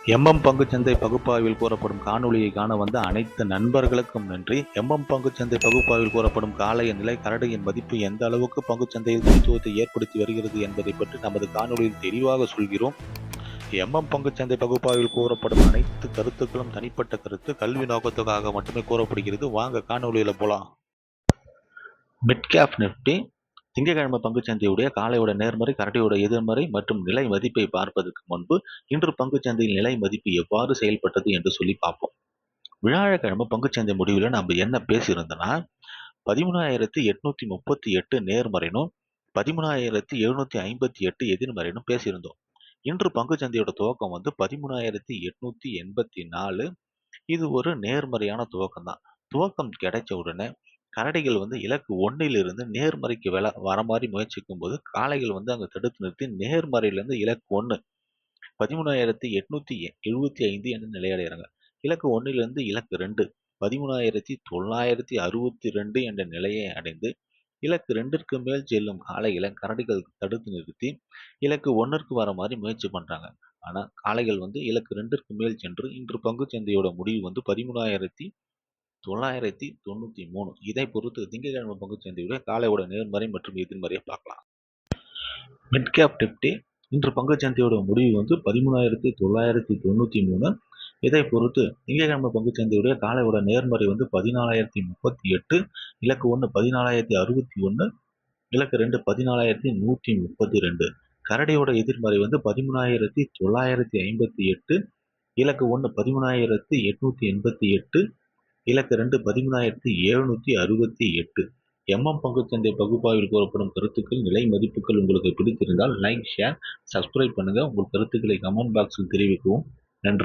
பங்குச்சந்தை பகுப்பாய்வில் கூறப்படும் காணொளியை காண வந்த அனைத்து நண்பர்களுக்கும் நன்றி. பங்குச்சந்தை பகுப்பாய்வில் கூறப்படும் காலைய நிலை கரடியின் மதிப்பு எந்த அளவுக்கு பங்குச்சந்தையில் தனித்துவத்தை ஏற்படுத்தி வருகிறது என்பதை பற்றி நமது காணொளியில் தெளிவாக சொல்கிறோம். பங்குச்சந்தை பகுப்பாய்வில் கூறப்படும் அனைத்து கருத்துக்களும் தனிப்பட்ட கருத்து, கல்வி நோக்கத்துக்காக மட்டுமே கூறப்படுகிறது. வாங்க காணொளியில போலாம். மிட் கேப் நிப்டி திங்கட்கிழமை பங்குச்சந்தையுடைய காலையோட நேர்மறை, கரடியோட எதிர்மறை மற்றும் நிலை மதிப்பை பார்ப்பதற்கு முன்பு இன்று பங்குச்சந்தையில் நிலை மதிப்பு எவ்வாறு செயல்பட்டது என்று சொல்லி பார்ப்போம். வியாழக்கிழமை பங்குச்சந்தை முடிவில் நம்ம என்ன பேசியிருந்தோம்னா 13,838 நேர்மறைனும் 13,758 எதிர்மறைனும் பேசியிருந்தோம். இன்று பங்குச்சந்தையோட துவக்கம் 13,884. இது ஒரு நேர்மறையான துவக்கம் தான். துவக்கம் கிடைச்ச உடனே கரடிகள் இலக்கு 1லிருந்து நேர்மறைக்கு வர மாதிரி முயற்சிக்கும் போது காளைகள் அங்கே தடுத்து நிறுத்தி நேர்மறையிலிருந்து இலக்கு 1 13,875 என்ற நிலையடைகிறாங்க. இலக்கு 1லிருந்து இலக்கு 2 13,962 என்ற நிலையை அடைந்து இலக்கு 2ற்கு மேல் செல்லும் காளைகளை கரடிகள் தடுத்து நிறுத்தி இலக்கு 1ற்கு வர மாதிரி முயற்சி பண்றாங்க. ஆனா காளைகள் இலக்கு 2ற்கு மேல் சென்று இன்று பங்குச்சந்தையோட முடிவு 13,993. இதை பொறுத்து திங்கட்கிழமை பங்குச்சந்தையுடைய காலையோட நேர்மறை மற்றும் எதிர்மறையை பார்க்கலாம். மிட் கேப் நிப்டி இன்று பங்குச்சந்தையோட முடிவு 13,993. இதை பொறுத்து திங்கட்கிழமை பங்குச்சந்தையுடைய காலையோட நேர்மறை 14,038, இலக்கு 1 14,061, இலக்கு 2 14,132. கரடியோட எதிர்மறை 13,958, இலக்கு 1 13,888, இலக்கு 2 13,768. பங்குச்சந்தை பகுப்பாய்வில் கூறப்படும் கருத்துக்கள், நிலை மதிப்புகள் உங்களுக்கு பிடித்திருந்தால் லைக், ஷேர், சப்ஸ்கிரைப் பண்ணுங்க. உங்கள் கருத்துக்களை கமெண்ட் பாக்ஸில் தெரிவிக்கவும். நன்றி.